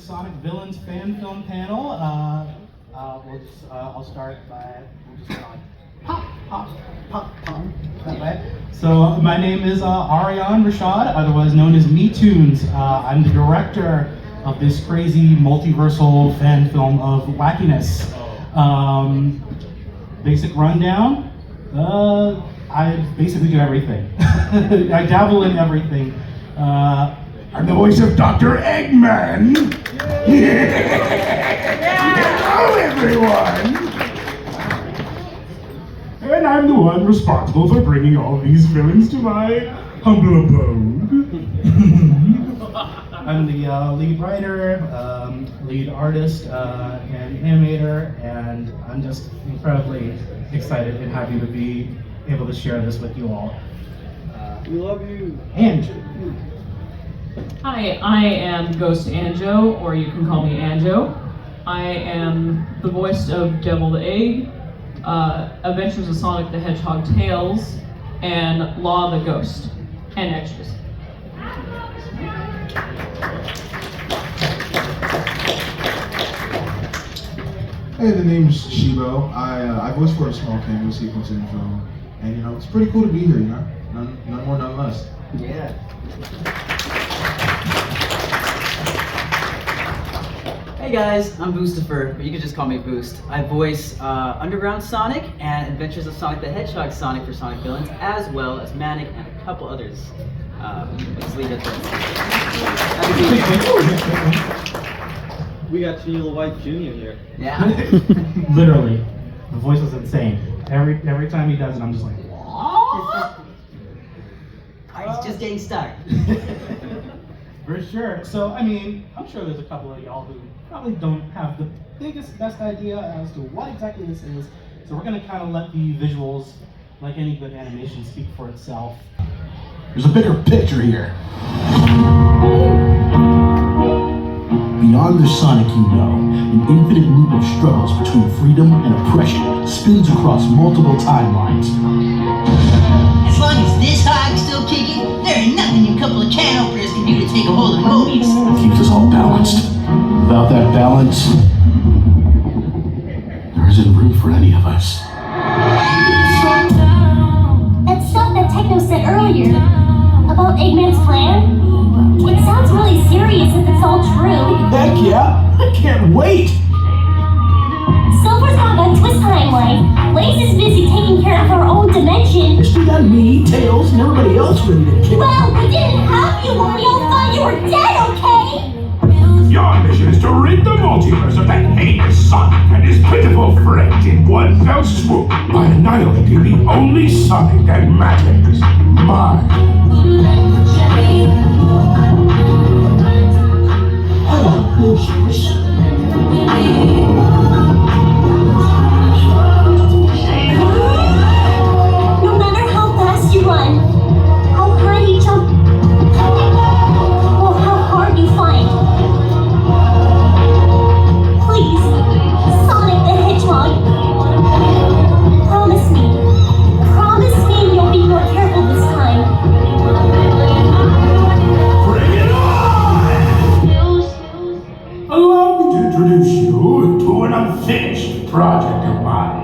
Sonic Villains fan film panel. I'll start by we'll just pop, pop, pop, pop. That way. So my name is ArionMiitoons, otherwise known as MeToons. I'm the director of this crazy multiversal fan film of wackiness. Basic rundown. I basically do everything. I dabble in everything. I'm the voice of Dr. Eggman! Hello, everyone! And I'm the one responsible for bringing all these villains to my humble abode. I'm the lead writer, lead artist, and animator, and I'm just incredibly excited and happy to be able to share this with you all. We love you. Anjo. Hi, I am GhostAnjo, or you can call me Anjo. I am the voice of Devil the Egg, Adventures of Sonic the Hedgehog Tales, and Law the Ghost, and extras. Hey, the name's Shibo. I voice for a small cameo sequence in the film, and you know it's pretty cool to be here. You know, none more, none less. Yeah. Hey guys, I'm Boost2fer, but you can just call me Boost. I voice Underground Sonic and Adventures of Sonic the Hedgehog Sonic for Sonic Villains, as well as Manic and a couple others. Let's leave it there. We got Chenille White Jr. here. Yeah. Literally, the voice is insane. Every time he does it, I'm just like, He's just getting started. for sure. So, I mean, I'm sure there's a couple of y'all who probably don't have the best idea as to what exactly this is. So we're gonna kind of let the visuals, like any good animation, speak for itself. There's a bigger picture here. Beyond the Sonic you know, an infinite loop of struggles between freedom and oppression spins across multiple timelines. As long as this hog's still kicking, there ain't nothing you couple of can openers can do to take a hold of movies. It keeps us all balanced. Without that balance, there isn't room for any of us. That stuff that Techno said earlier about Eggman's plan, it sounds really serious if it's all true. Heck yeah! I can't wait! Silver's not on Twist Timeline. Lace is busy taking care of her own dimension. Still got me, Tails, and everybody else ready to kick. Well, we didn't have you when we all thought you were dead, okay? Your mission is to rid the multiverse of that heinous Sonic and his pitiful friends in one fell swoop by annihilating the only Sonic that matters. Mine. No matter how fast you run, how high you jump, or how hard you fight, please, Sonic the Hedgehog, promise me you'll be more careful this time. Bring it on! Allow me to introduce you to an unfinished project of mine.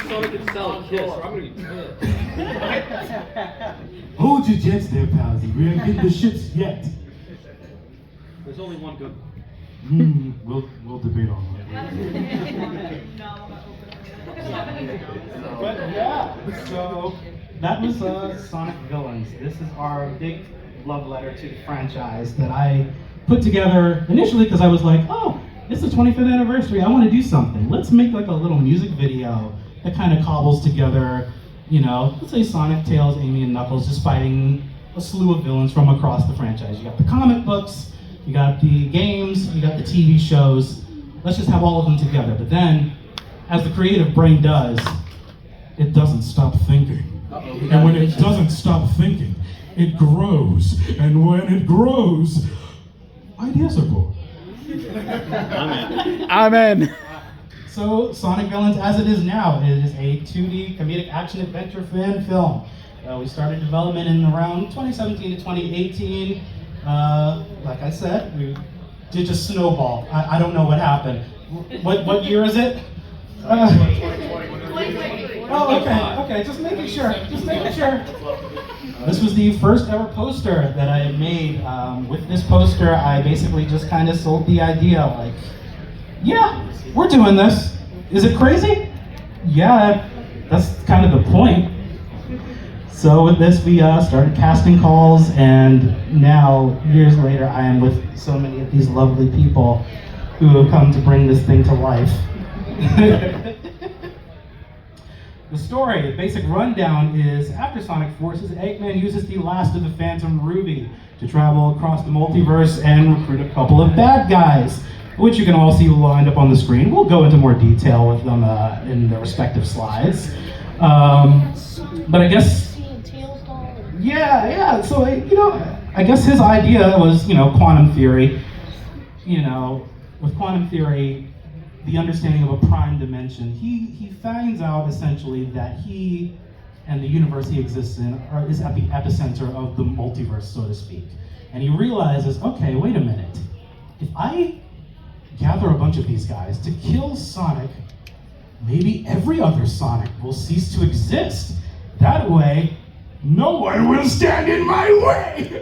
Sonic itself kiss, or I'm gonna be pissed. Hold your jets there, Palsy. We ain't getting the ships yet. There's only one good. We'll debate on that. But yeah, so that was Sonic Villains. This is our big love letter to the franchise that I put together initially because I was like, oh, it's the 25th anniversary. I want to do something. Let's make like a little music video that kind of cobbles together, you know, let's say Sonic, Tails, Amy, and Knuckles just fighting a slew of villains from across the franchise. You got the comic books, you got the games, you got the TV shows. Let's just have all of them together. But then, as the creative brain does, it doesn't stop thinking. And when it doesn't stop thinking, it grows. And when it grows, ideas are born. Amen. So, Sonic Villains, as it is now, it is a 2D comedic action adventure fan film. We started development in around 2017 to 2018. Like I said, we did just snowball. I don't know what happened. What year is it? Oh, okay, just making sure. This was the first ever poster that I had made. With this poster, I basically just kind of sold the idea, like, yeah, we're doing this. Is it crazy? Yeah, that's kind of the point. So with this, we started casting calls, and now, years later, I am with so many of these lovely people who have come to bring this thing to life. The story, the basic rundown is, after Sonic forces, Eggman uses the last of the Phantom Ruby to travel across the multiverse and recruit a couple of bad guys, which you can all see lined up on the screen. We'll go into more detail with them in the respective slides. But I guess, yeah, so, I guess his idea was, quantum theory. With quantum theory, the understanding of a prime dimension, he finds out essentially that he and the universe he exists in is at the epicenter of the multiverse, so to speak. And he realizes, okay, wait a minute. If I gather a bunch of these guys to kill Sonic, maybe every other Sonic will cease to exist. That way, no one will stand in my way!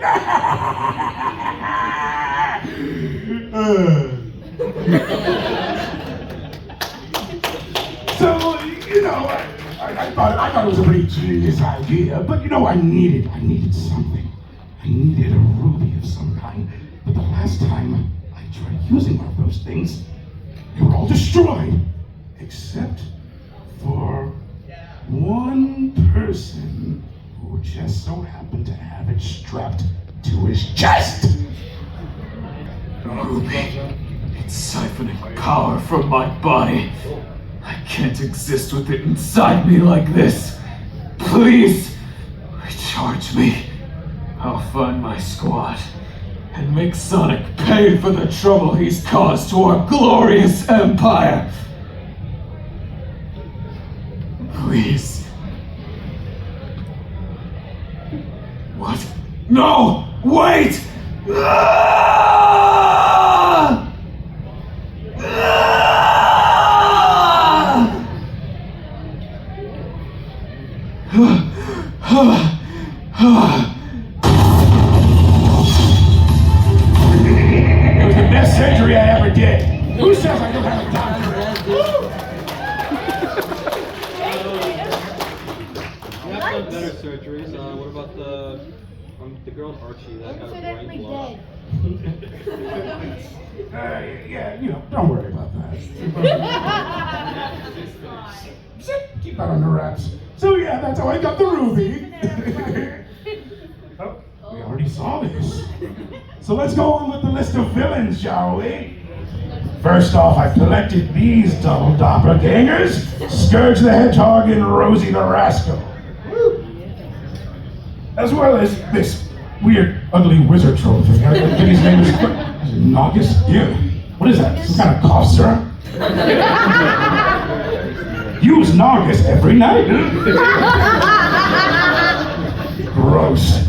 So, I thought it was a pretty genius idea, but I needed something. I needed a ruby of some kind. But the last time I tried using one of those things, they were all destroyed, except for one person who just so happened to have it strapped to his chest. Ruby, it's siphoning power from my body. I can't exist with it inside me like this. Please, recharge me. I'll find my squad and make Sonic pay for the trouble he's caused to our glorious empire. Please. What? No! Wait! It was the best surgery I ever did. Who says I don't have a doctorate? We have done better surgeries. What about the girl in Archie that got a brain blow? Don't worry about that. Keep that under wraps. So yeah, that's how I got the ruby. Oh, we already saw this. So let's go on with the list of villains, shall we? First off, I collected these double doppelgangers, Scourge the Hedgehog and Rosie the Rascal. As well as this weird, ugly wizard troll thing. I think his name is Naugus? Yeah. What is that? Some kind of cough syrup? Use Naugus every night. Gross.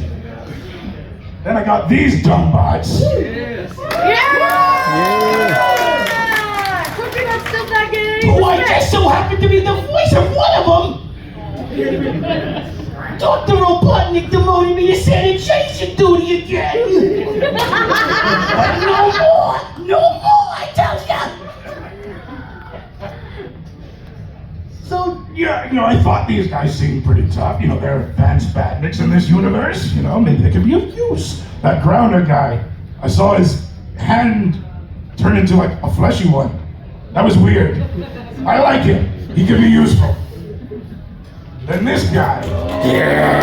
Then I got these dumb bots. Who I just so happen to be the voice of one of them. Dr. Robotnik demoted me to sanitation duty again. But no more, I tell ya. So, yeah, I thought these guys seemed pretty tough. They're advanced badniks in this universe. Maybe they could be of use. That Grounder guy, I saw his hand turn into like a fleshy one. That was weird. I like him. He could be useful. Then this guy. Yes!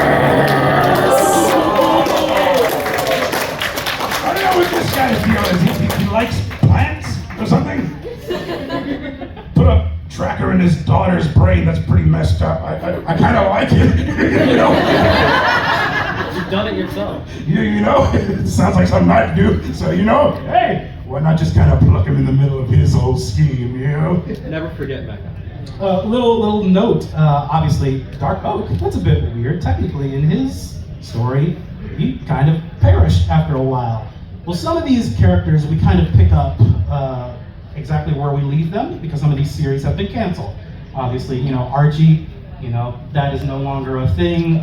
I don't know what this guy's deal is. He likes plants or something? Put a tracker in his daughter's brain. That's pretty messed up. I kind of like it. You've done it yourself. You know, it sounds like something I'd do. So, you know, hey, why not just kind of pluck him in the middle of his whole scheme, you know? Never forget Mecca. Little note, obviously, Dark Oak, that's a bit weird. Technically, in his story, he kind of perished after a while. Well, some of these characters, we kind of pick up exactly where we leave them, because some of these series have been canceled. Obviously, you know, Archie, you know, that is no longer a thing.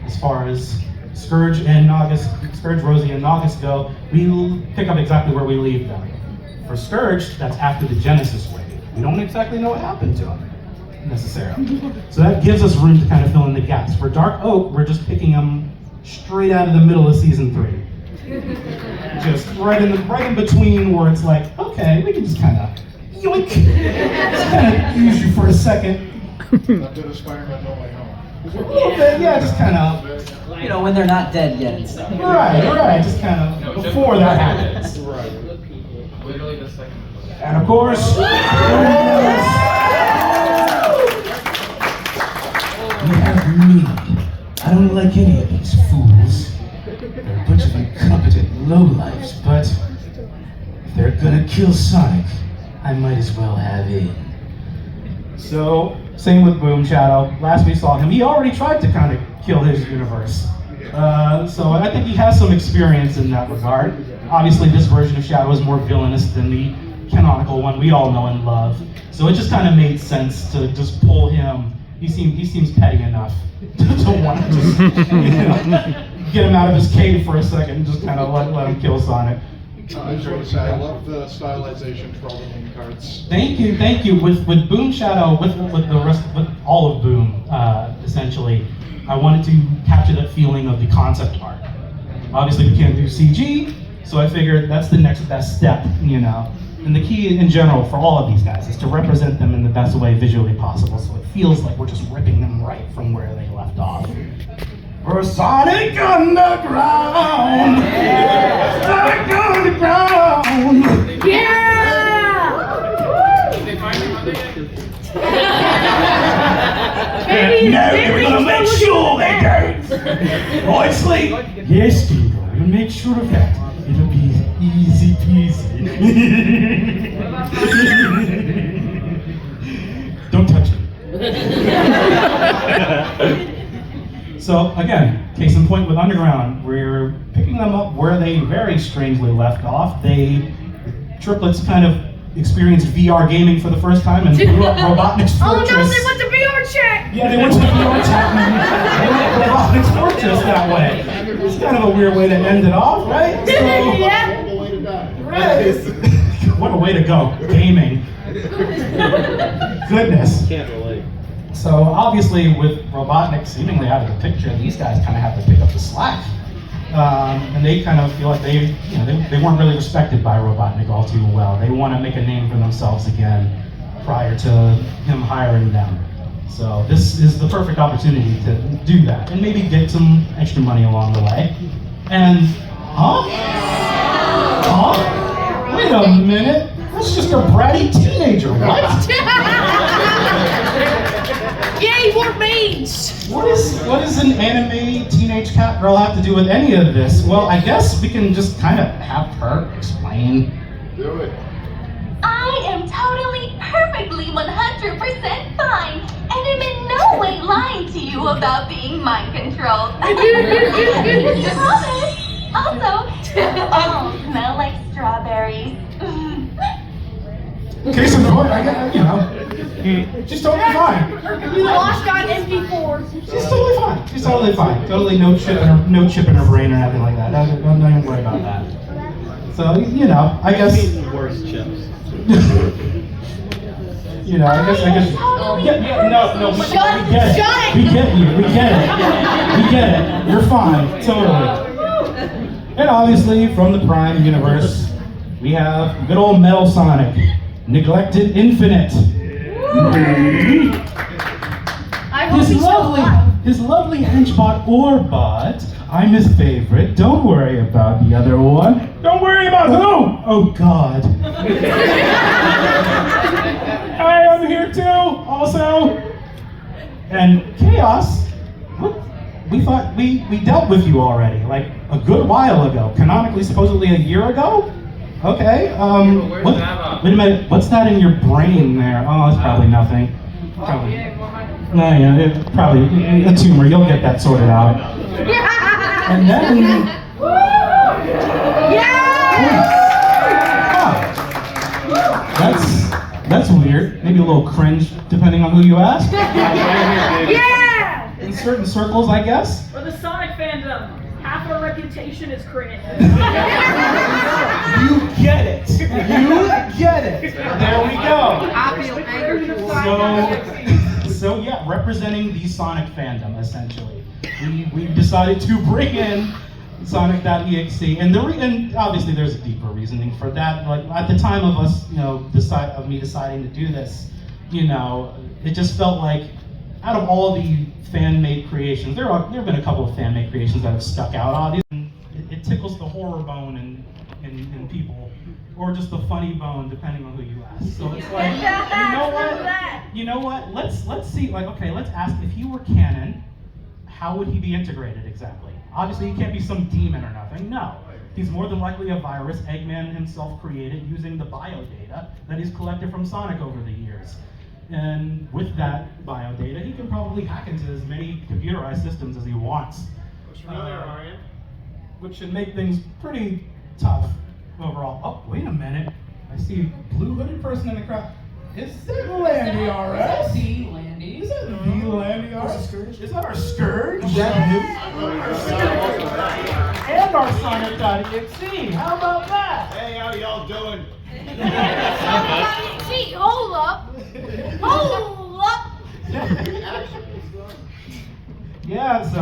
As far as Scourge, Rosie, and Naugus go, we pick up exactly where we leave them. For Scourge, that's after the Genesis wave. We don't exactly know what happened to him, necessarily. So that gives us room to kind of fill in the gaps. For Dark Oak, we're just picking them straight out of the middle of season 3. Just right in between where it's like, okay, we can just kind of yoink, just kind of use you for a second. A bit of Spider-Man No Way Home. A little bit, yeah, just kind of. You know, when they're not dead yet and stuff. Right, just kind of before that happens. Right. Literally the second. And of course, we have me. I don't like any of these fools. They're a bunch of incompetent lowlifes, but if they're gonna kill Sonic, I might as well have in. So, same with Boom Shadow. Last we saw him, he already tried to kind of kill his universe. So I think he has some experience in that regard. Obviously, this version of Shadow is more villainous than the canonical one we all know and love. So it just kind of made sense to just pull him. He seems petty enough to want to just, get him out of his cave for a second and just kind of let him kill Sonic. I just want to say, I love the stylization for all the name cards. Thank you. With Boom Shadow, with all of Boom, essentially, I wanted to capture that feeling of the concept art. Obviously, we can't do CG, so I figured that's the next best step, you know. And the key in general for all of these guys is to represent them in the best way visually possible, so it feels like we're just ripping them right from where they left off. For Sonic Underground! Sonic Underground! No, we're gonna make sure they don't! Honestly, yes, Kingo, we'll make sure of that. It'll be easy peasy. Don't touch me. So again, case in point with Underground, we're picking them up where they very strangely left off. The triplets kind of experienced VR gaming for the first time and blew up Robotnik's Fortress. Oh no, they went to VR chat! Yeah, they went to the VR chat and they went to Robotnik's Fortress that way. It's kind of a weird way to end it off, right? So, Yeah. right. What a way to go, gaming. Goodness. Can't relate. So obviously with Robotnik seemingly out of the picture, these guys kind of have to pick up the slack. And they kind of feel like they weren't really respected by Robotnik all too well. They want to make a name for themselves again prior to him hiring them. So this is the perfect opportunity to do that and maybe get some extra money along the way. And, wait a minute, that's just a bratty teenager, what? Yay, more beans! What does an anime teenage cat girl have to do with any of this? Well, I guess we can just kind of have her explain. Do it. I am totally, perfectly, 100% fine, and am in no way lying to you about being mind controlled. Promise. Also, all smell like strawberries. Case in point, I got, she's totally fine. You lost on MP4. She's totally fine. She's totally fine. Totally no chip in her brain or nothing like that. Don't even worry about that. So I guess. Worse chips. I guess. No. We get it. You're fine. Totally. And obviously, from the Prime universe, we have good old Metal Sonic, Neglected Infinite. His lovely henchbot Orbot. I'm his favorite. Don't worry about the other one. Don't worry about who? Oh God. I am here too, also. And Chaos. we thought we dealt with you already, like a good while ago. Canonically, supposedly a year ago? Okay, wait a minute, what's that in your brain there? Oh, it's probably nothing. Probably. No, yeah, probably a tumor, you'll get that sorted out. And then... That's weird. Maybe a little cringe, depending on who you ask. Yeah! In certain circles, I guess. For the Sonic fandom, half our reputation is cringe. You get it. You get it. There we go. I feel angry. So yeah, representing the Sonic fandom, essentially. We decided to bring in Sonic.EXE, and obviously there's a deeper reasoning for that. Like at the time of us, me deciding to do this, it just felt like out of all the fan-made creations, there have been a couple of fan-made creations that have stuck out. Obviously, it tickles the horror bone in people, or just the funny bone, depending on who you ask. So it's like, you know what? Let's see. Like, okay, let's ask if he were canon, how would he be integrated exactly? Obviously, he can't be some demon or nothing. No, he's more than likely a virus Eggman himself created using the bio data that he's collected from Sonic over the years. And with that bio data, he can probably hack into as many computerized systems as he wants. Which should make things pretty tough overall. Oh, wait a minute. I see a blue hooded person in the crowd. Is that LandyRS? Is that the Landy? Is that the LandyRS? Is that our Scourge? And our Sonic.EXE. How about that? Hey, how y'all doing? Gee, hold up. Hold up. Yeah, so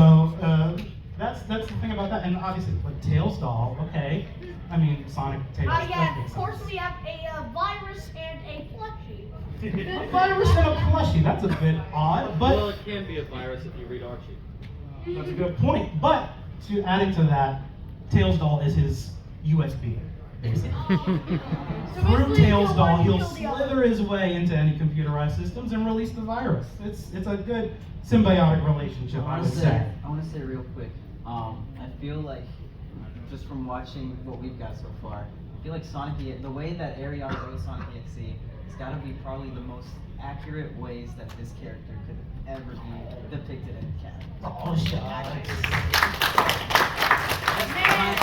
that's the thing about that. And obviously, like Tails doll, okay. I mean, Sonic Tails. Yeah, of course we have a virus and a plushie. A virus and a plushie, that's a bit odd, but... Well, it can be a virus if you read Archie. That's a good point, but adding to that, Tails doll is his USB, basically. Through Tails doll, he'll slither his way into any computerized systems and release the virus. It's a good symbiotic relationship, I would say. I want to say real quick, I feel like, just from watching what we've got so far, I feel like the way that Arion wrote Sonic.EXE, it's got to be probably the most accurate ways that this character could ever be depicted in canon. Oh, shucks. Might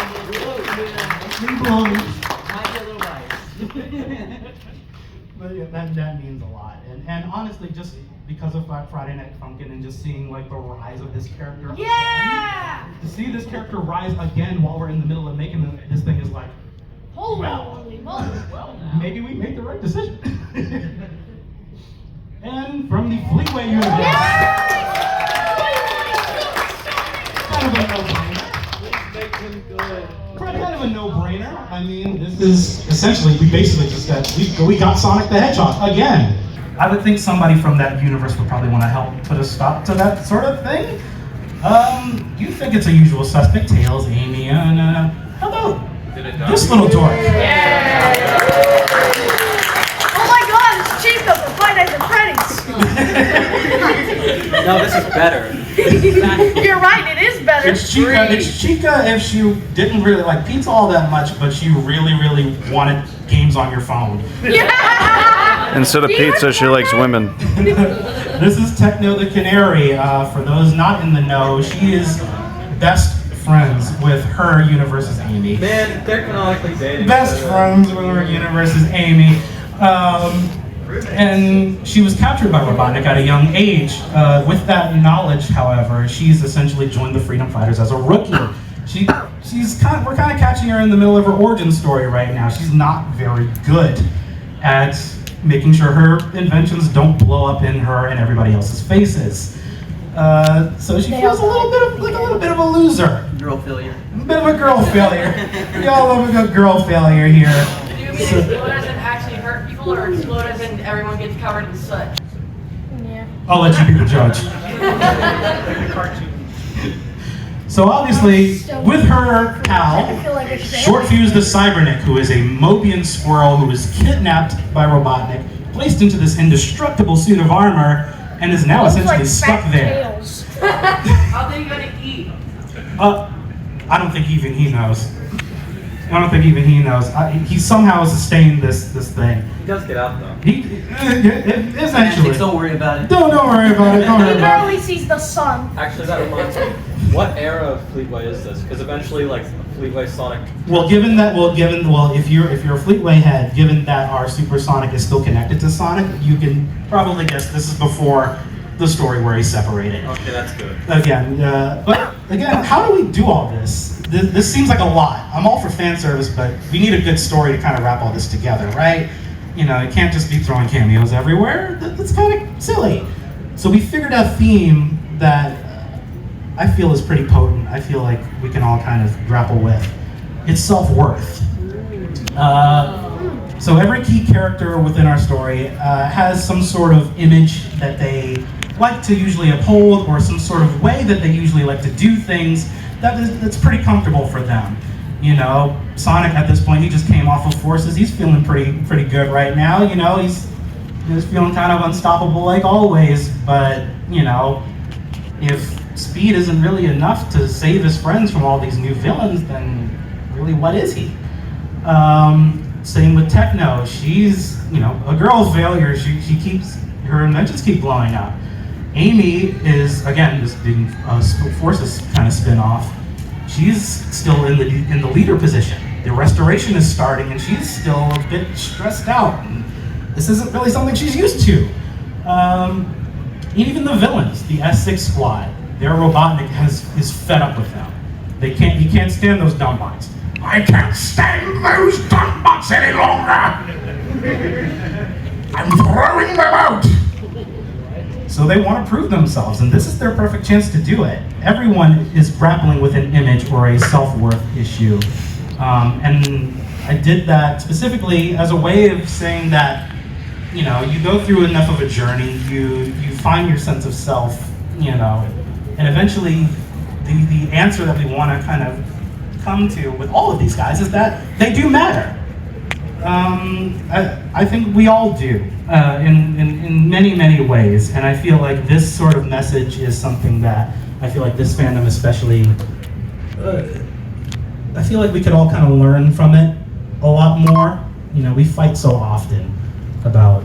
be a little biased. But yeah, that means a lot. And honestly, just because of Friday Night Funkin' and just seeing like the rise of this character. Yeah! To see this character rise again while we're in the middle of making this thing is like, Holy moly. maybe we made the right decision. And from the Fleetway universe. Kind of a no-brainer. Kind of a no-brainer. I mean, this is essentially, we basically just said, we got Sonic the Hedgehog again. I would think somebody from that universe would probably want to help put a stop to that sort of thing. You think it's a usual suspect, Tails, Amy, and how about this little dork? Yeah! Oh my god, it's Chico from Five Nights at Freddy's! No, this is better. You're right, it is better. It's Chica if she didn't really like pizza all that much, but she really, really wanted games on your phone. Yeah! Instead of pizza, she likes women. This is Techno the Canary. For those not in the know, she is best friends with her universe's Amy. Man, they're canonically dating. Best friends with her universe's Amy. And she was captured by Robotnik at a young age. With that knowledge, however, she's essentially joined the Freedom Fighters as a rookie. We're kind of catching her in the middle of her origin story right now. She's not very good at making sure her inventions don't blow up in her and everybody else's faces. So she feels a little bit of a loser. Girl failure. A bit of a girl failure. We all love a good girl failure here. Do you mean explode as in actually hurt people, or explode as in everyone gets covered in soot? Yeah. I'll let you be the judge. So obviously, with her pal, Short-Fuse the Cybernik, who is a Mobian squirrel who was kidnapped by Robotnik, placed into this indestructible suit of armor, and is now essentially stuck there. How are they gonna I don't think even he knows. I don't think even he knows. He somehow sustained this thing. He does get out though. Essentially. Don't worry about it. Don't worry about it. Don't worry He about it. barely sees the sun. Actually, that reminds me. What era of Fleetway is this? Because eventually, like Fleetway Sonic. Well, if you're a Fleetway head, given that our Supersonic is still connected to Sonic, you can probably guess this is before the story where he's separated. Okay, that's good. Again, but again, how do we do all this? This seems like a lot. I'm all for fan service, but we need a good story to kind of wrap all this together, right? You know, it can't just be throwing cameos everywhere. That's kind of silly. So we figured out a theme that I feel is pretty potent. I feel like we can all kind of grapple with. It's self-worth. So every key character within our story has some sort of image that they like to usually uphold, or some sort of way that they usually like to do things that's pretty comfortable for them. You know, Sonic at this point, he just came off of Forces. He's feeling pretty good right now. You know, he's feeling kind of unstoppable like always. But you know, if speed isn't really enough to save his friends from all these new villains, then really what is he? Same with Techno. She's, you know, a girl's failure. She keeps, her inventions keep blowing up. Amy is, again, this being Forces kind of spin-off. She's still in the leader position. The restoration is starting, and she's still a bit stressed out. And this isn't really something she's used to. Even the villains, the S6 squad, their Robotnik is fed up with them. He can't stand those dumb bots. I can't stand those dumb bots any longer! I'm throwing them out! So they want to prove themselves, and this is their perfect chance to do it. Everyone is grappling with an image or a self-worth issue. And I did that specifically as a way of saying that, you know, you go through enough of a journey, you find your sense of self, you know, and eventually the answer that we want to kind of come to with all of these guys is that they do matter. I think we all do in many ways, and I feel like this sort of message is something that I feel like this fandom especially, I feel like we could all kind of learn from it a lot more. You know, we fight so often about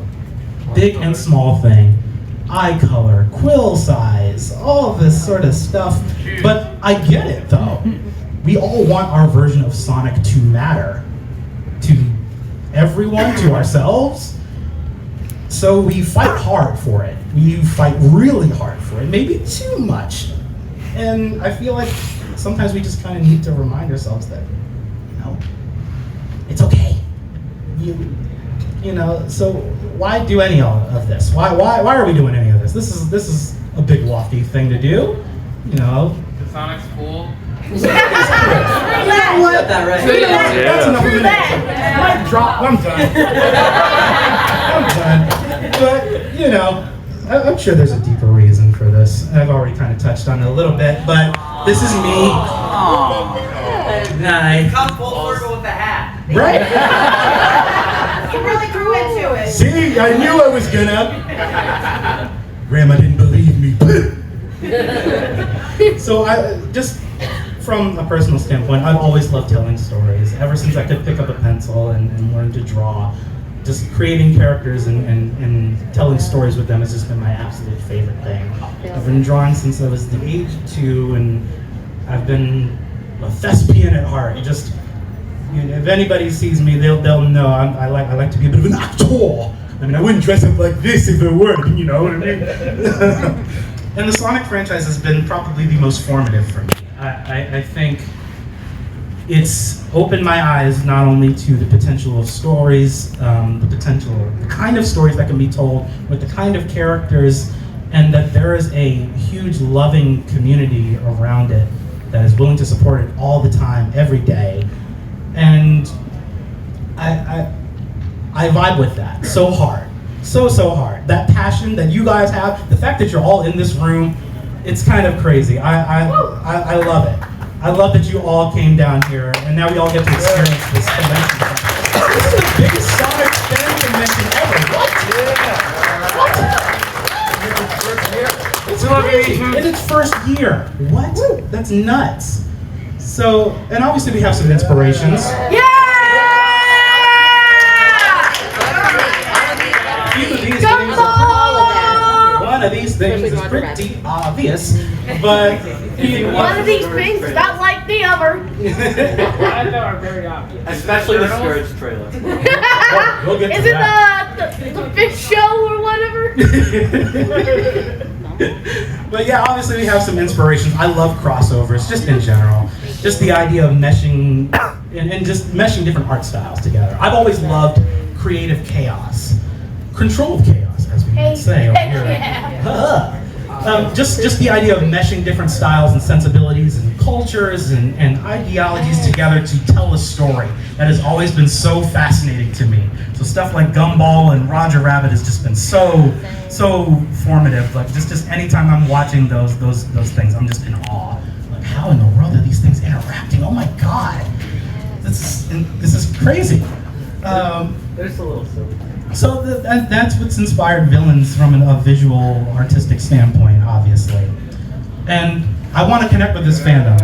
big and small thing, eye color, quill size, all this sort of stuff, but I get it though. We all want our version of Sonic to matter to everyone, to ourselves. So we fight hard for it. We fight really hard for it, maybe too much. And I feel like sometimes we just kind of need to remind ourselves that, you know, it's okay. You know, so why do any of this? Why are we doing any of this? This is a big lofty thing to do. You know. The Sonic's cool. Got that right. That's enough of it. Mic drop. I'm done. But you know, I'm sure there's a deeper reason for this. I've already kind of touched on it a little bit, but this is me. Nice. Come full circle with the hat. Right? You really grew into it. See, I knew I was gonna. Grandma didn't believe me. So I just, from a personal standpoint, I've always loved telling stories. Ever since I could pick up a pencil and learn to draw, just creating characters and telling stories with them has just been my absolute favorite thing. I've been drawing since I was the age of 2, and I've been a thespian at heart. Just, you know, if anybody sees me, they'll know I like to be a bit of an actor. I mean, I wouldn't dress up like this if it were, you know what I mean? And the Sonic franchise has been probably the most formative for me. I think it's opened my eyes not only to the potential of stories, the kind of stories that can be told with the kind of characters, and that there is a huge loving community around it that is willing to support it all the time, every day. And I vibe with that so hard. So hard. That passion that you guys have, the fact that you're all in this room, it's kind of crazy. I love it. I love that you all came down here, and now we all get to experience this convention. This is the biggest Sonic fan convention ever. What? Yeah. What? It's crazy. In its first year. What? That's nuts. So, and obviously we have some inspirations. Yeah! One of these things is pretty obvious, but one of these things is not like the other. are very obvious. Especially the Scourge trailer. We'll get to Is it that. the fish show or whatever? But yeah, obviously we have some inspirations. I love crossovers, just in general. Just the idea of meshing and just meshing different art styles together. I've always loved creative chaos, controlled chaos, as we might say over here. Just the idea of meshing different styles and sensibilities and cultures and ideologies together to tell a story that has always been so fascinating to me. So stuff like Gumball and Roger Rabbit has just been so formative. Like just anytime I'm watching those things, I'm just in awe. Like, how in the world are these things interacting? Oh my God, this is crazy. There's a little silly. So that's what's inspired Villains from a visual, artistic standpoint, obviously. And I want to connect with this fandom.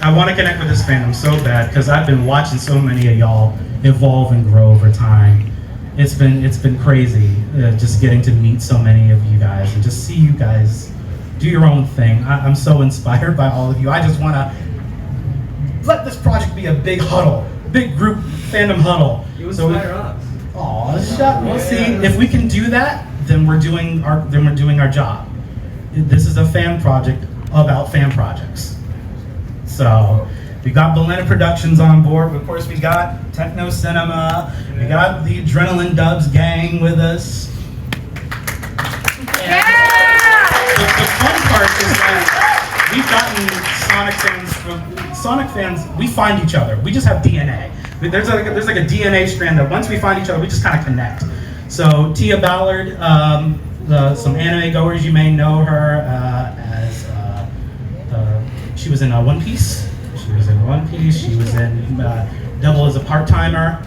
I want to connect with this fandom so bad because I've been watching so many of y'all evolve and grow over time. It's been crazy just getting to meet so many of you guys and just see you guys do your own thing. I'm so inspired by all of you. I just want to let this project be a big huddle, big group fandom huddle. You inspire us. Aw, shut. We'll see. If we can do that, then we're doing our job. This is a fan project about fan projects. So we got Belena Productions on board. Of course, we got Techno Cinema. We got the Adrenaline Dubs gang with us. And the fun part is that we've gotten Sonic fans. We find each other. We just have DNA. There's like a DNA strand that once we find each other, we just kind of connect. So Tia Ballard, some anime goers, you may know her as she was in One Piece. She was in One Piece. She was in Double as a Part-Timer.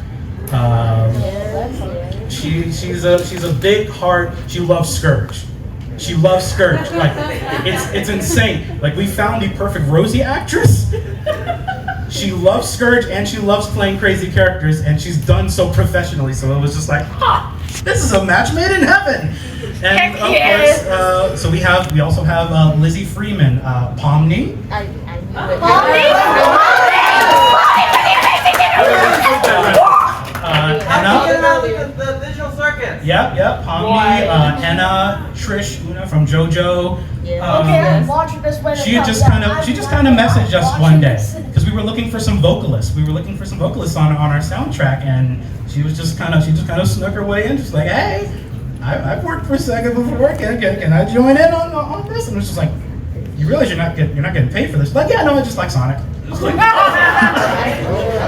She's a big heart. She loves Scourge. She loves Scourge. Like it's insane. Like we found the perfect Rosie actress. She loves Scourge and she loves playing crazy characters, and she's done so professionally. So it was just like, this is a match made in heaven. And of course, so we also have Lizzie Freeman, Pomni. The visual circuit. Yep. Pomni, Anna, Trish, Una from JoJo. Okay, I'm watching this when She just kind of messaged us one day because we were looking for some vocalists. We were looking for some vocalists on our soundtrack, and she just kind of snuck her way in, just like, hey, I've worked for Sega before. Can I join in on this? And it was just like, you realize you're not getting paid for this? Like, yeah, no, I just like Sonic. I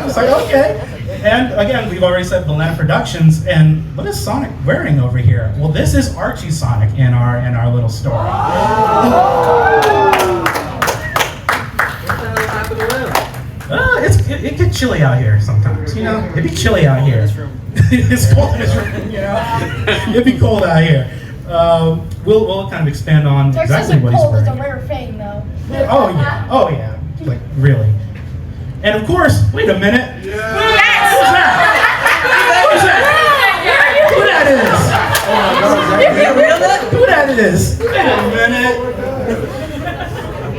was like, okay. And again, we've already said Belena Productions, and what is Sonic wearing over here? Well, this is Archie Sonic in our little story. It get chilly out here sometimes, you know? It'd be chilly out here. It's cold in this room, you know? It'd be cold out here. We'll kind of expand on exactly what he's cold wearing. is a rare thing, though. Oh yeah, like really. And of course, wait a minute. Who's that? Who that is? Wait a minute.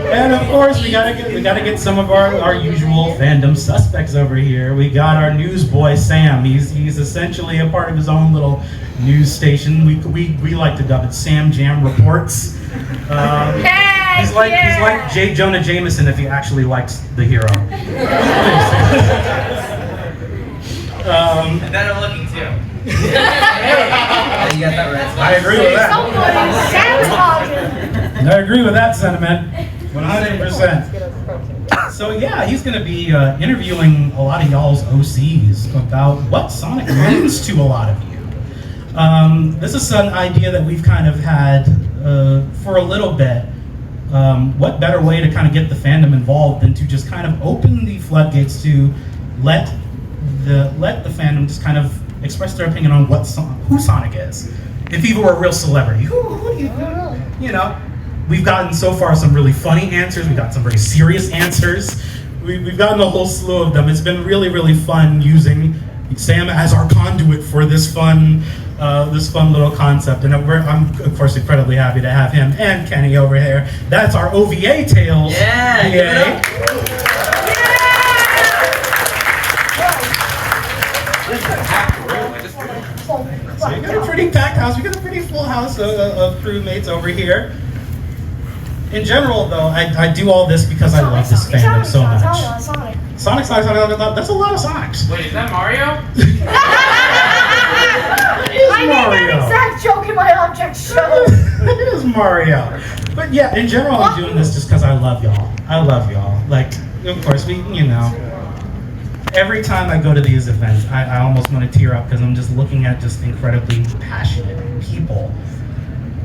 And of course, we gotta get some of our usual fandom suspects over here. We got our newsboy Sam. He's essentially a part of his own little news station. We like to dub it Sam Jam Reports. He's like J. Jonah Jameson if he actually likes the hero. And better looking too. You got that right. I agree with that. Somebody sabotaging. I agree with that sentiment, 100%. So yeah, he's going to be interviewing a lot of y'all's OCs about what Sonic means to a lot of you. This is an idea that we've kind of had for a little bit. What better way to kind of get the fandom involved than to just kind of open the floodgates to let the fandom just kind of express their opinion on who Sonic is. If he were a real celebrity, who do you know? we've gotten so far some really funny answers. We've got some very serious answers. We've gotten a whole slew of them. It's been really, really fun using Sam as our conduit for this fun little concept. And I'm of course incredibly happy to have him and Kenny over here. That's our OVA Tales. Yeah. VA. So we got a pretty packed house. We got a pretty full house of crewmates over here. In general, though, I do all this because I love this fandom so much. Sonic, that's a lot of Sonics. Wait, is that Mario? I made that exact joke in my object show. It is Mario. But yeah, in general, I'm doing this just because I love y'all. I love y'all. Like, of course, every time I go to these events, I almost want to tear up because I'm just looking at just incredibly passionate people.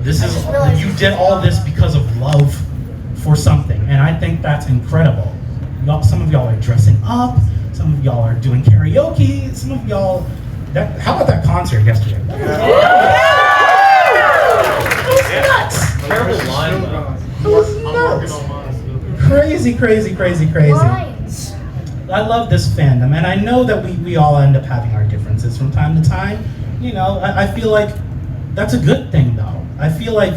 You did all this because of love for something, and I think that's incredible. Some of y'all are dressing up, some of y'all are doing karaoke, some of y'all, how about that concert yesterday? It was nuts! Terrible line though. It was nuts! Crazy. Lines. I love this fandom, and I know that we all end up having our differences from time to time. I feel like that's a good thing, though. I feel like,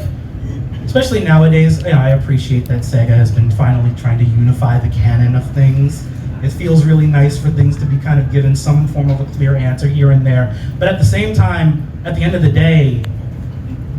especially nowadays, I appreciate that Sega has been finally trying to unify the canon of things. It feels really nice for things to be kind of given some form of a clear answer here and there. But at the same time, at the end of the day,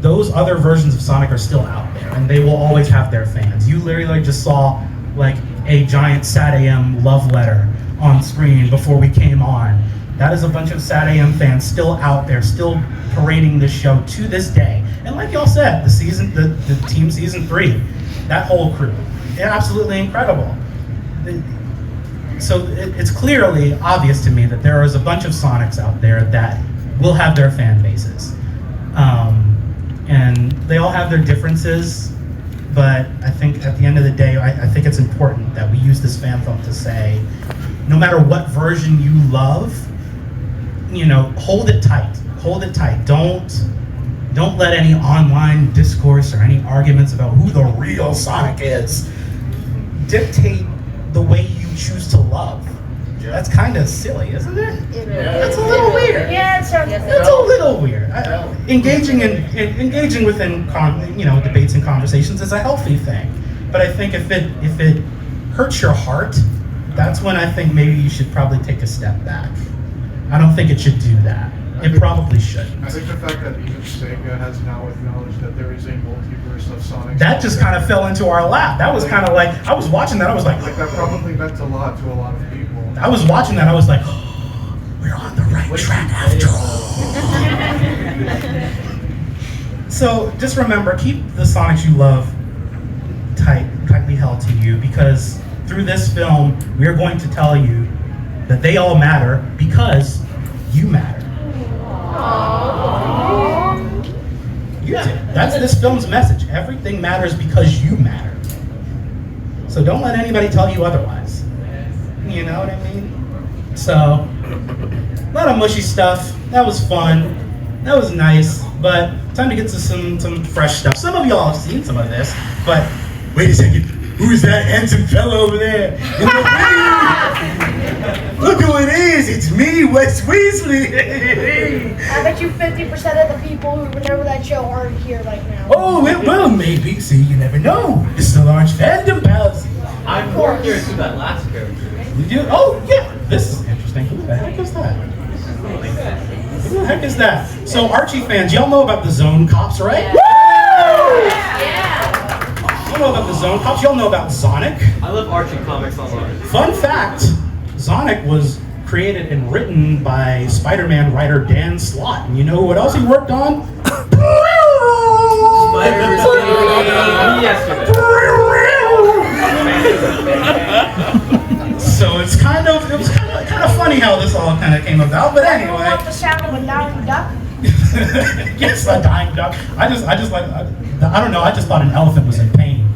those other versions of Sonic are still out there, and they will always have their fans. You literally just saw like a giant SatAM love letter on screen before we came on. That is a bunch of SatAM fans still out there, still parading this show to this day. And like y'all said, the team season 3, that whole crew, they're absolutely incredible. So it's clearly obvious to me that there is a bunch of Sonics out there that will have their fan bases. And they all have their differences, but I think at the end of the day, I think it's important that we use this fanfilm to say, no matter what version you love, hold it tight. Hold it tight. Don't let any online discourse or any arguments about who the real Sonic is dictate the way you choose to love. Yeah. That's kind of silly, isn't it? That's a little weird. Yeah, it's a little weird. Engaging within debates and conversations is a healthy thing, but I think if it hurts your heart, that's when I think maybe you should probably take a step back. I don't think it should do that. It probably shouldn't. I think the fact that even Sega has now acknowledged that there is a multiverse of Sonic. That just kind of fell into our lap. That was kind of like, I was watching that, I was like that probably meant a lot to a lot of people. I was watching that, I was like, oh, we're on the right track after all. So just remember, keep the Sonics you love tightly held to you, because through this film, we are going to tell you that they all matter because you matter. You do. That's this film's message. Everything matters because you matter. So don't let anybody tell you otherwise. You know what I mean? So, a lot of mushy stuff. That was fun. That was nice. But time to get to some fresh stuff. Some of y'all have seen some of this, but wait a second. Who's that handsome fellow over there? Look who it is! It's me, Wes Weasley! I bet you 50% of the people who remember that show aren't here right now. Oh, well, maybe. See, you never know. This is a large fandom, pals. I'm more curious who that last character is. Did you? Oh, yeah. This is interesting. Who the heck is that? Who the heck is that? So, Archie fans, y'all know about the Zone Cops, right? Woo! You know about the Zone Cops. Y'all know about Sonic. I love Archie comics a lot. Fun fact, Sonic was created and written by Spider-Man writer Dan Slott. And you know what else he worked on? So it was kind of funny how this all kind of came about. But anyway. You want the sound of a dying duck? Yes, a dying duck. I don't know. I just thought an elephant was in pain.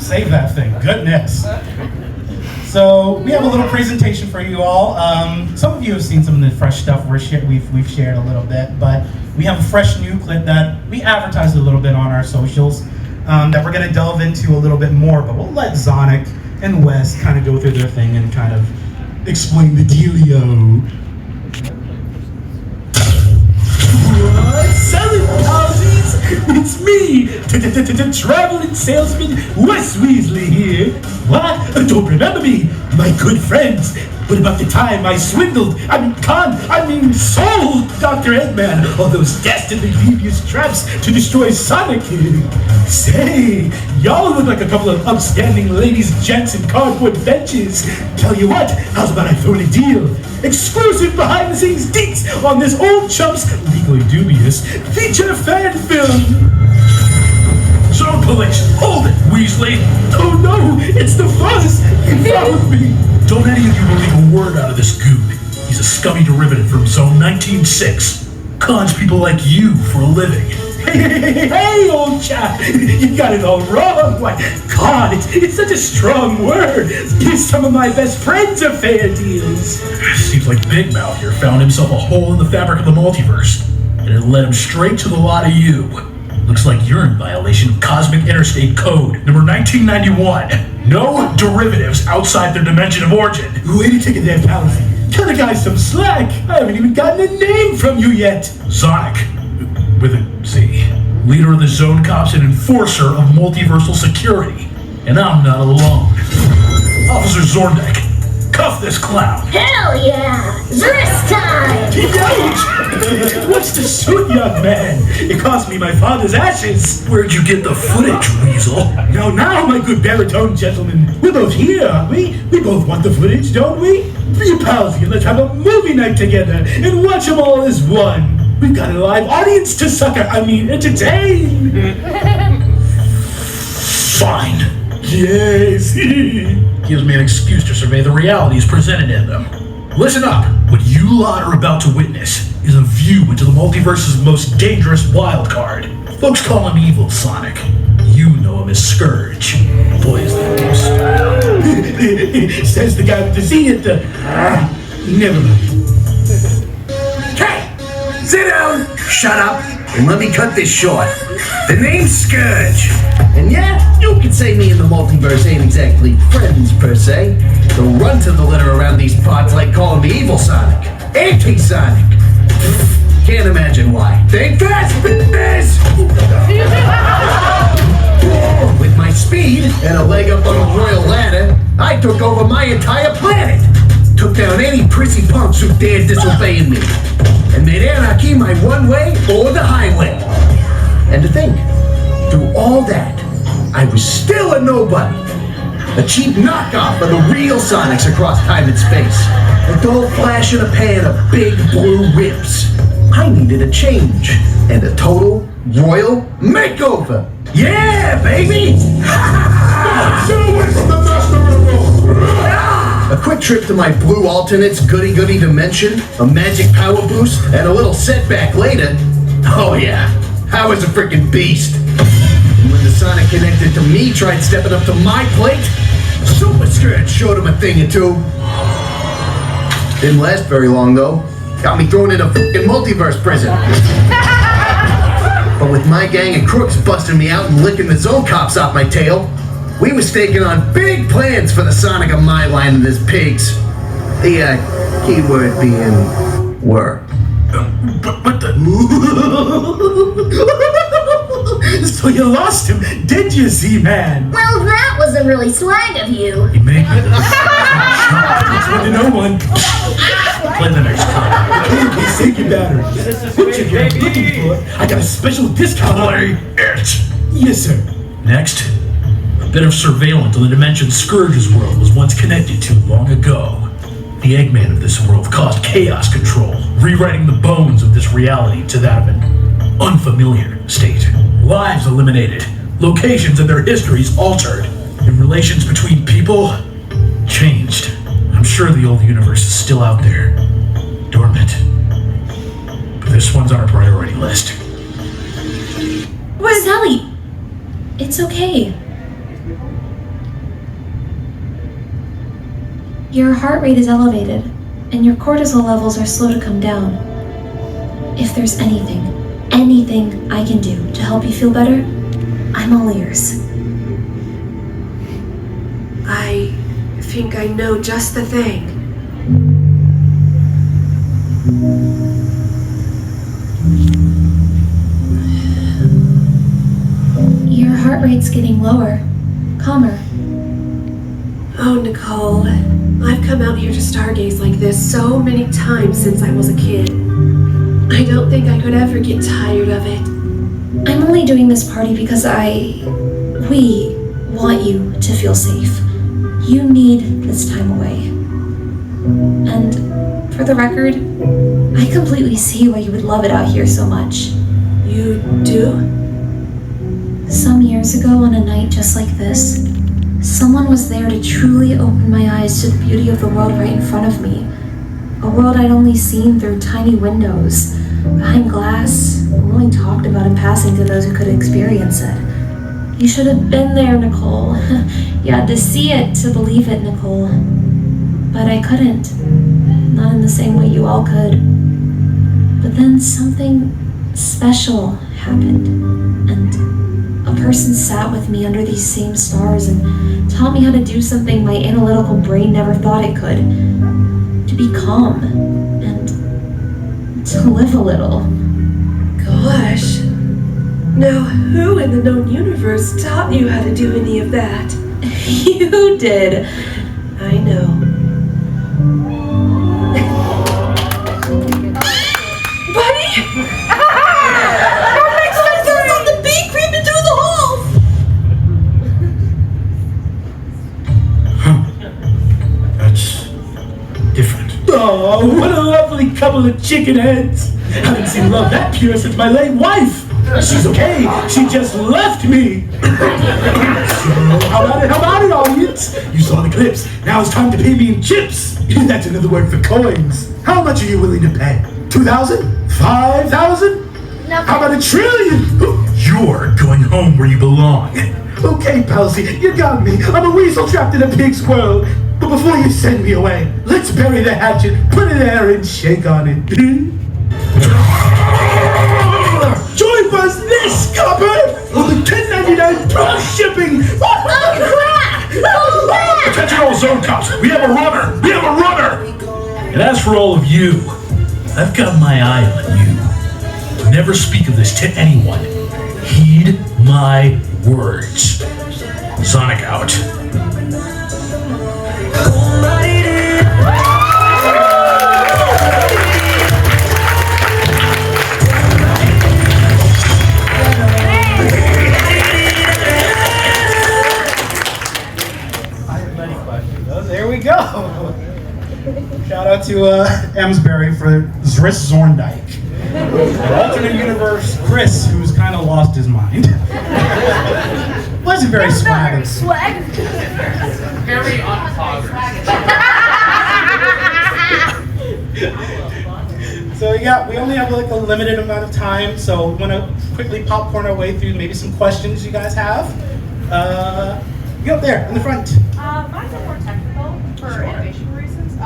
Save that thing. Goodness. So we have a little presentation for you all. Some of you have seen some of the fresh stuff we've shared a little bit, but we have a fresh new clip that we advertised a little bit on our socials that we're going to delve into a little bit more, but we'll let Sonic and Wes kind of go through their thing and kind of explain the dealio. Selling houses, it's me, traveling salesman Wes Weasley here. What? Don't remember me, my good friends. What about the time I swindled, sold Dr. Eggman all those dastardly devious traps to destroy Sonic? Say, y'all look like a couple of upstanding ladies, gents, and cardboard benches. Tell you what, how's about I throw in a deal? Exclusive behind-the-scenes deets on this old chump's legally dubious feature fan film. Zone police, hold it, Weasley. Oh no, it's the Fuzz. He found me. Don't any of you believe a word out of this goon. He's a scummy derivative from Zone 19-6. Cons people like you for a living. Hey, old chap, you got it all wrong. Why, con, it's such a strong word. Give some of my best friends a fair deals. Seems like Big Mouth here found himself a hole in the fabric of the multiverse, and it led him straight to the lot of you. Looks like you're in violation of Cosmic Interstate Code, number 1991. No derivatives outside their dimension of origin. Wait a ticket there, pal. Cut the guy some slack. I haven't even gotten a name from you yet. Sonic, with a Z, leader of the Zone Cops and enforcer of multiversal security. And I'm not alone. Officer Zornek, cuff this clown. Hell yeah! This time! Ouch! What's the suit, young man? It cost me my father's ashes. Where'd you get the footage, Weasel? Now, my good baritone gentlemen, we're both here, aren't we? We both want the footage, don't we? Be a pals here, let's have a movie night together and watch them all as one. We've got a live audience to entertain. Fine. Yes. Gives me an excuse to survey the realities presented in them. Listen up. What you lot are about to witness is a view into the multiverse's most dangerous wild card. Folks call him Evil Sonic. You know him as Scourge. Boy, is that most. Says the guy with the Z at the... Never mind. Hey! Sit down! Shut up! And let me cut this short. The name's Scourge. And yeah, you could say me and the multiverse ain't exactly friends, per se. The runt of the litter around these parts like calling me Evil Sonic. Anti-Sonic. Can't imagine why. Think fast, bitches! With my speed and a leg up on the royal ladder, I took over my entire planet. Took down any prissy punks who dared disobeying me. And made anarchy my one way or the highway. And to think, through all that, I was still a nobody. A cheap knockoff of the real Sonics across time and space. A dull flash in a pan of big blue whips. I needed a change and a total royal makeover. Yeah, baby! A quick trip to my blue alternate's goody-goody dimension, a magic power boost, and a little setback later. Oh yeah, I was a freaking beast. And when the Sonic connected to me tried stepping up to my plate, Super Scourge showed him a thing or two. Didn't last very long though. Got me thrown in a fucking multiverse prison. But with my gang of crooks busting me out and licking the Zone Cops off my tail, we was taking on big plans for the Sonic of my line and his pigs. The keyword being were. What the? So you lost him, did you, Z-Man? Well, that wasn't really swag of you. You made me. It's good to know one. Play the next card. Hey, save your battery. What you looking for? I got a special discount. Play it. Yes, sir. Next. A bit of surveillance on the dimension Scourge's world was once connected to long ago. The Eggman of this world caused chaos control, rewriting the bones of this reality to that of an unfamiliar state. Lives eliminated, locations and their histories altered, and relations between people changed. I'm sure the old universe is still out there, dormant. But this one's on our priority list. Sally, it's okay. Your heart rate is elevated, and your cortisol levels are slow to come down. If there's anything I can do to help you feel better, I'm all ears. I think I know just the thing. Your heart rate's getting lower, calmer. Oh, Nicole, I've come out here to stargaze like this so many times since I was a kid. I don't think I could ever get tired of it. I'm only doing this party because we want you to feel safe. You need this time away. And for the record, I completely see why you would love it out here so much. You do? Some years ago on a night just like this, someone was there to truly open my eyes to the beauty of the world right in front of me. A world I'd only seen through tiny windows, behind glass, only talked about in passing to those who could experience it. You should have been there, Nicole. You had to see it to believe it, Nicole. But I couldn't. Not in the same way you all could. But then something special happened, and a person sat with me under these same stars and taught me how to do something my analytical brain never thought it could. To be calm and to live a little. Gosh. Now, who in the known universe taught you how to do any of that? You did. I know. Buddy! Don't make sense on the bee creeping through the halls! That's different. Oh, what a lovely couple of chicken heads. Haven't seen love that pure since my late wife. She's okay. She just left me. So, how about it, audience? You saw the clips. Now it's time to pay me in chips. That's another word for coins. How much are you willing to pay? 2,000? 5,000? How about 1 trillion? You're going home where you belong. Okay, Palsy, you got me. I'm a weasel trapped in a pig's world. But before you send me away, let's bury the hatchet, put it there, and shake on it. Join us this copper on the 10.99 plus shipping. Oh crap! Attention all zone cops. We have a runner. And as for all of you, I've got my eye on you. Never speak of this to anyone. Heed my words. Sonic out. There we go. Shout out to Emsbury for Zris Zorndike. Alternate universe Chris, who's kind of lost his mind. Wasn't very swag. Very unpolished. So yeah, we only have like a limited amount of time, so we want to quickly popcorn our way through maybe some questions you guys have. Go up there in the front. Mine's are more technical for animation reasons.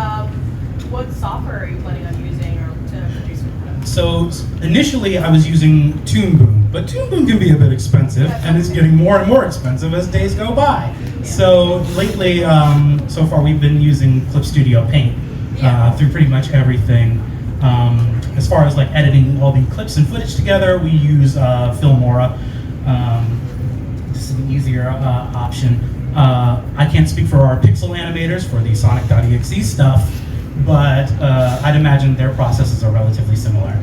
What software are you planning on using or to produce with? So initially I was using Toon Boom, but Toon Boom can be a bit expensive, and it's getting more and more expensive as days go by. So lately, so far we've been using Clip Studio Paint through pretty much everything. As far as like editing all the clips and footage together, we use Filmora. This is an easier option. I can't speak for our pixel animators for the Sonic.EXE stuff, but I'd imagine their processes are relatively similar.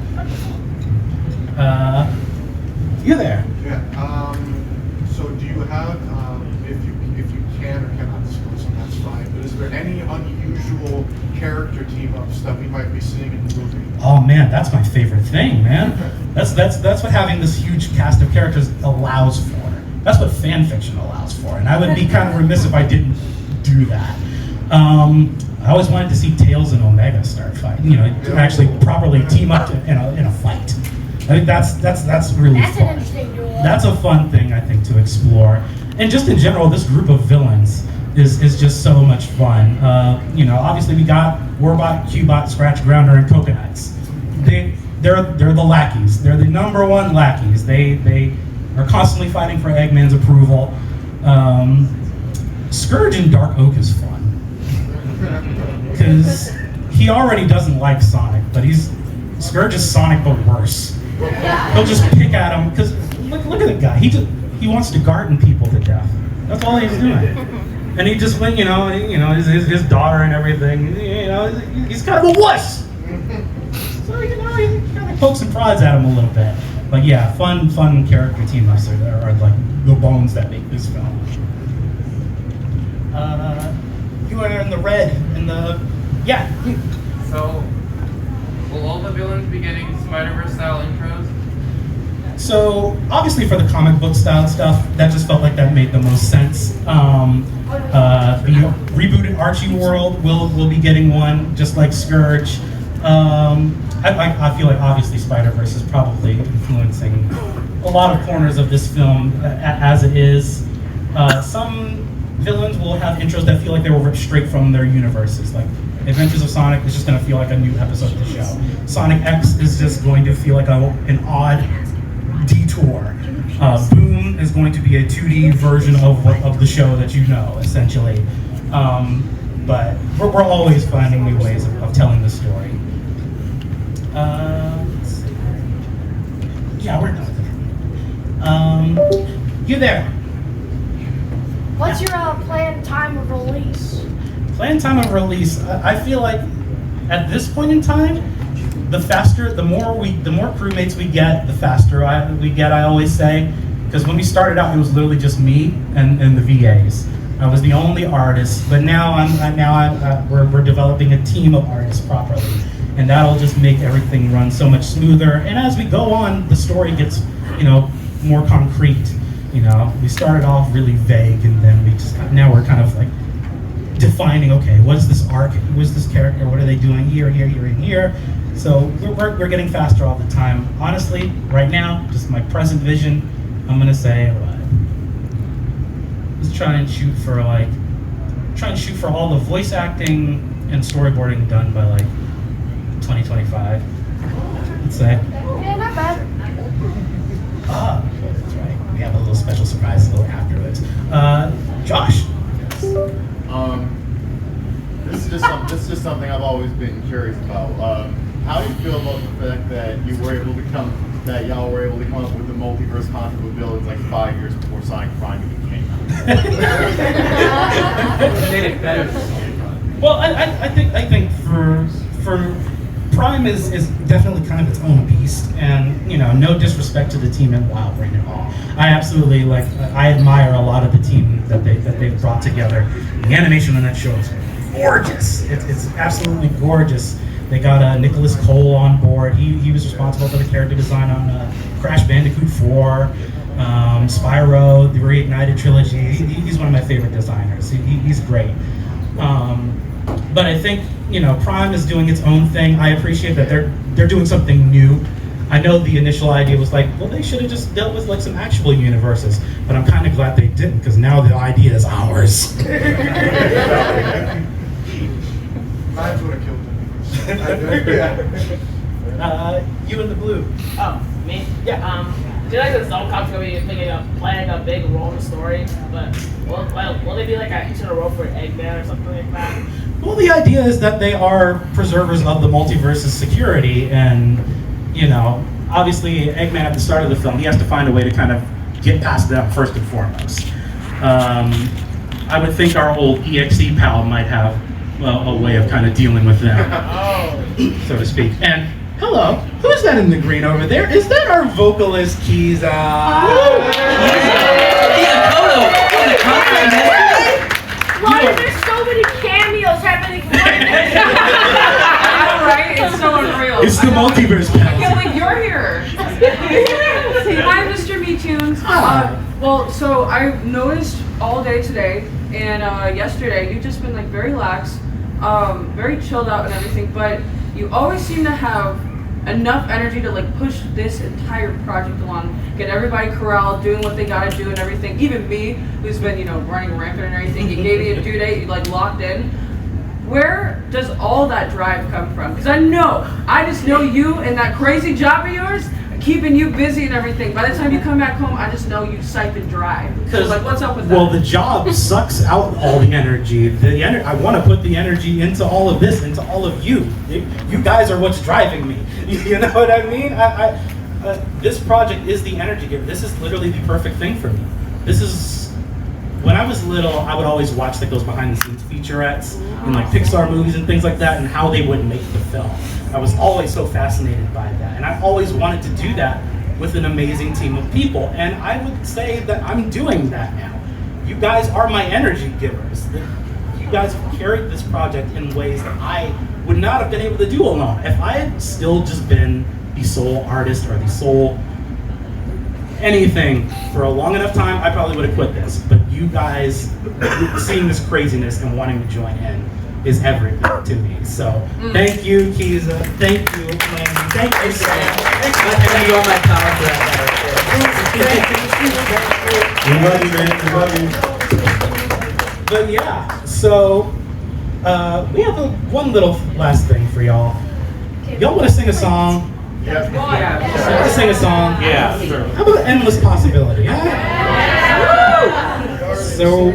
You there? Yeah. So do you have, if you can or cannot disclose them, that's fine. But is there any unusual character team up stuff we might be seeing in the movie? Oh man, that's my favorite thing, man. That's what having this huge cast of characters allows for. That's what fan fiction allows for, and I would be kind of remiss if I didn't do that. I always wanted to see Tails and Omega start fighting. You know, to actually properly team up in a fight. I think that's really fun. An interesting duel. That's a fun thing I think to explore, and just in general, this group of villains. is just so much fun. You know, obviously we got Warbot, Cubot, Scratch Grounder, and Coconuts. They're the lackeys. They're the #1 lackeys. They are constantly fighting for Eggman's approval. Scourge in Dark Oak is fun because he already doesn't like Sonic, but Scourge is Sonic but worse. He'll just pick at him because look at the guy. He wants to garden people to death. That's all he's doing. And he just went, his daughter and everything. You know, he's kind of a wuss. So he kind of pokes and prods at him a little bit. But yeah, fun character team ups are like the bones that make this film. You are in the red and yeah. So, will all the villains be getting Spider-Verse style intros? So obviously for the comic book style stuff, that just felt like that made the most sense. The rebooted Archie world will be getting one, just like Scourge. I feel like obviously Spider-Verse is probably influencing a lot of corners of this film as it is. Some villains will have intros that feel like they were ripped straight from their universes. Like Adventures of Sonic is just going to feel like a new episode of the show. Sonic.EXE is just going to feel like an odd detour. Boom is going to be a 2D version of the show that you know, essentially. But we're always finding new ways of telling the story. Let's see. Yeah, we're done with it. You there? What's your planned time of release? Planned time of release. I feel like at this point in time, the more crewmates we get, the faster we get. I always say, because when we started out, it was literally just me and the VAs. I was the only artist, but now we're developing a team of artists properly, and that'll just make everything run so much smoother. And as we go on, the story gets more concrete. We started off really vague, and then now we're kind of like defining, okay, what is this arc? Who is this character? What are they doing here, here, here, and here? So we're getting faster all the time. Honestly, right now, just my present vision, I'm gonna say, let's try and shoot for all the voice acting and storyboarding done by like 2025. Let's say. Yeah, not bad. That's right. We have a little special surprise a little afterwards. Josh. This is just something I've always been curious about. How do you feel about the fact that y'all were able to come up with the multiverse concept of villains like 5 years before Sonic Prime even came out? Made it better. Well, I think for Prime is definitely kind of its own beast, and no disrespect to the team at WoW right now. I absolutely I admire a lot of the team that they've brought together. The animation on that show is gorgeous. It's absolutely gorgeous. They got Nicholas Cole on board. He was responsible for the character design on Crash Bandicoot 4, Spyro, the Reignited trilogy. He's one of my favorite designers. He's great. But I think Prime is doing its own thing. I appreciate that they're doing something new. I know the initial idea was well, they should have just dealt with some actual universes, but I'm kind of glad they didn't, because now the idea is ours. Mine's would have killed them. You in the blue. Oh, me? Yeah. Do you like the Zone Cop's gonna be playing a big role in the story? But will they be like a internal role for Eggman or something like that? Well, the idea is that they are preservers of the multiverse's security, and obviously Eggman at the start of the film, he has to find a way to kind of get past that first and foremost. I would think our old EXE pal might have a way of kind of dealing with them, so to speak. And hello, who's that in the green over there? Is that our vocalist Kiza? Why are there so many cameos happening? I know, right? It's so unreal. It's the multiverse, I can't believe you're here. Hi, Mr. MeToons. Well, so I noticed all day today and yesterday you've just been very lax, very chilled out and everything, but you always seem to have enough energy to like push this entire project along, get everybody corralled, doing what they gotta do and everything. Even me, who's been, you know, running rampant and everything, you gave me a due date, you like locked in. Where does all that drive come from? Because I just know you and that crazy job of yours, keeping you busy and everything. By the time you come back home, I just know you psyched and dry. So like, what's up with that? Well, the job sucks out all the energy. I want to put the energy into all of this, into all of you. You guys are what's driving me. You know what I mean? This project is the energy giver. This is literally the perfect thing for me. This is, when I was little, I would always watch like those behind the scenes featurettes in like Pixar movies and things like that, and how they would make the film. I was always so fascinated by that, and I always wanted to do that with an amazing team of people, and I would say that I'm doing that now. You guys are my energy givers. You guys have carried this project in ways that I would not have been able to do alone. If I had still just been the sole artist or the sole anything for a long enough time, I probably would have quit this. But you guys seeing this craziness and wanting to join in is everything to me. So thank you, Kiza. Thank you, Landy. Thank you, Sam. And you are my power for that. We love you, man. We love you. But yeah, so we have one little last thing for y'all. Y'all want to sing a song? Yeah. Want to sing a song? Yeah, sure. How about Endless Possibility? Huh? So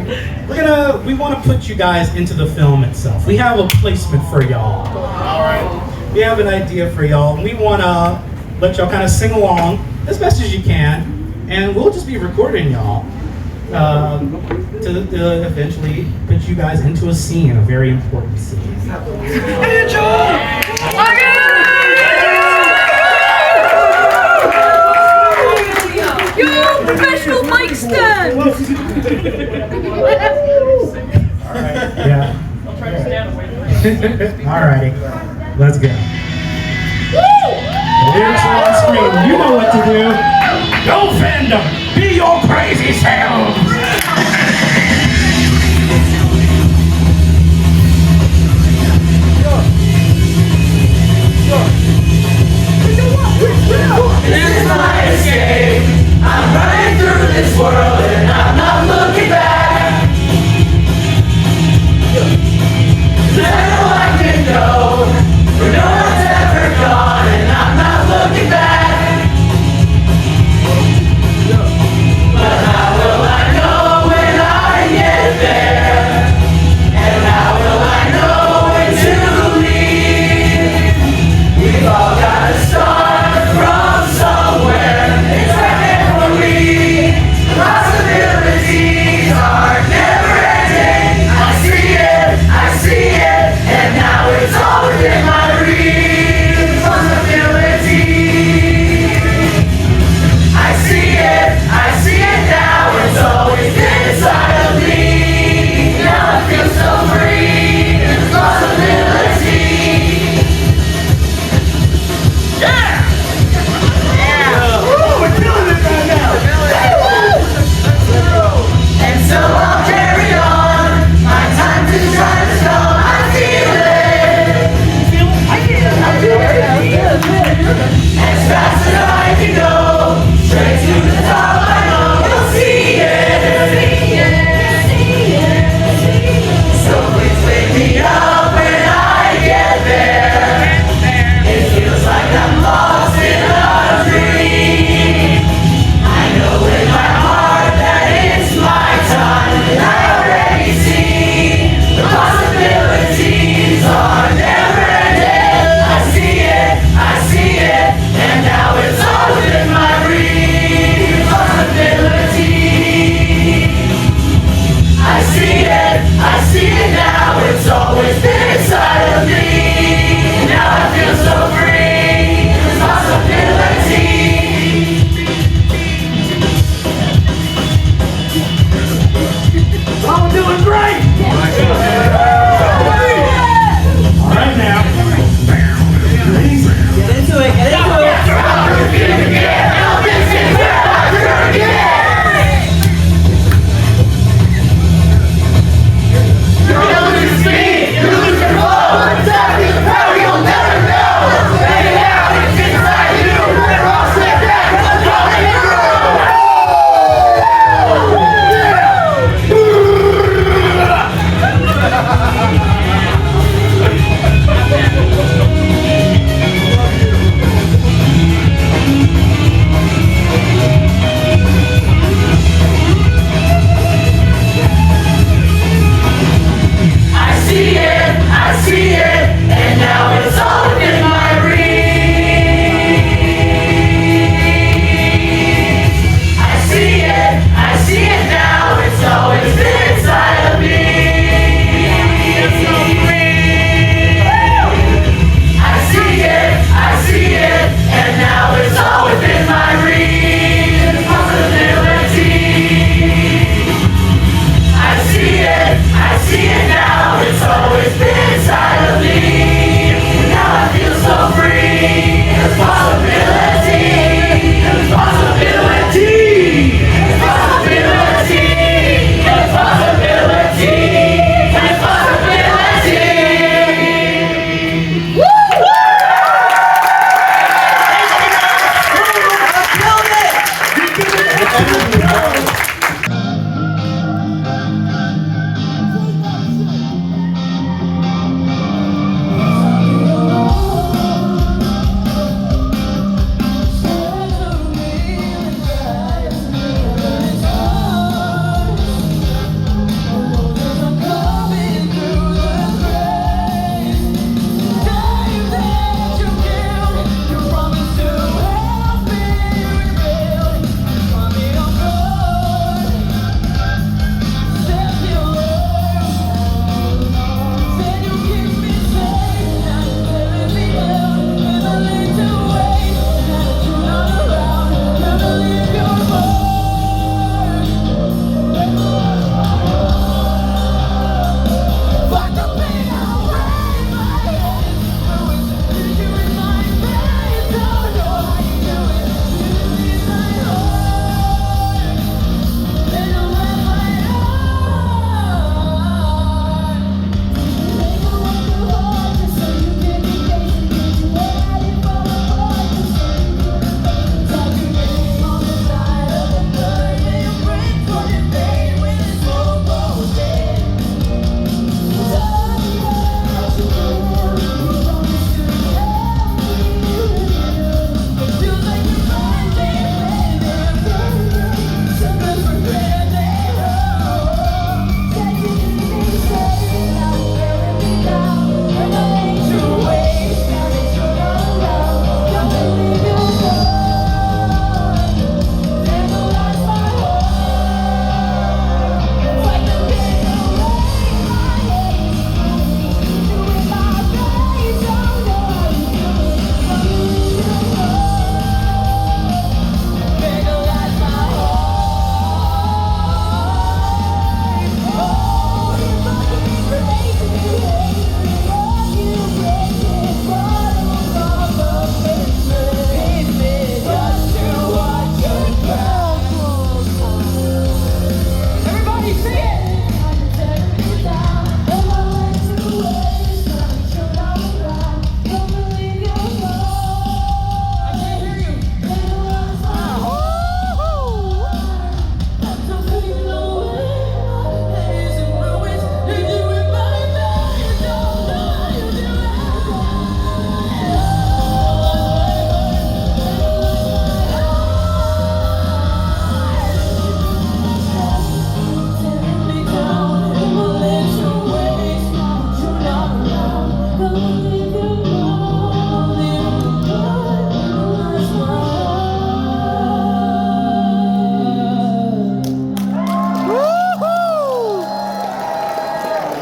we want to put you guys into the film itself. We have a placement for y'all. All right. We have an idea for y'all. We want to let y'all kind of sing along as best as you can, and we'll just be recording y'all to eventually put you guys into a scene, a very important scene. Yo, professional mic stand! Alright, yeah. I'll try to stand away from Alrighty, let's go. The lyrics are on screen, you know what to do. Go fandom, be your crazy selves. It's my escape. I'm running through this world and I'm not looking back. I know I can go where no one's ever gone and I'm not looking back. But how will I know?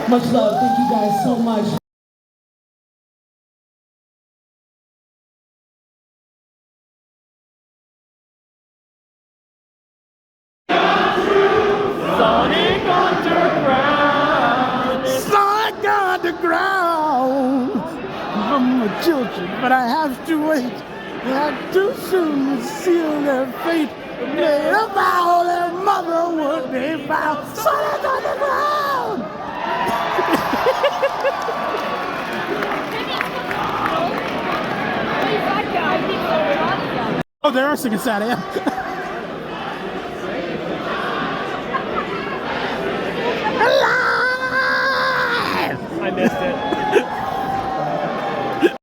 Much love. Thank you guys so much. Sonic Underground! Sonic Underground! From the children, but I have to wait. Not too soon to seal their fate. Made a vow their mother would be found. Sonic Underground! Oh, they are singing sad AM. I missed it.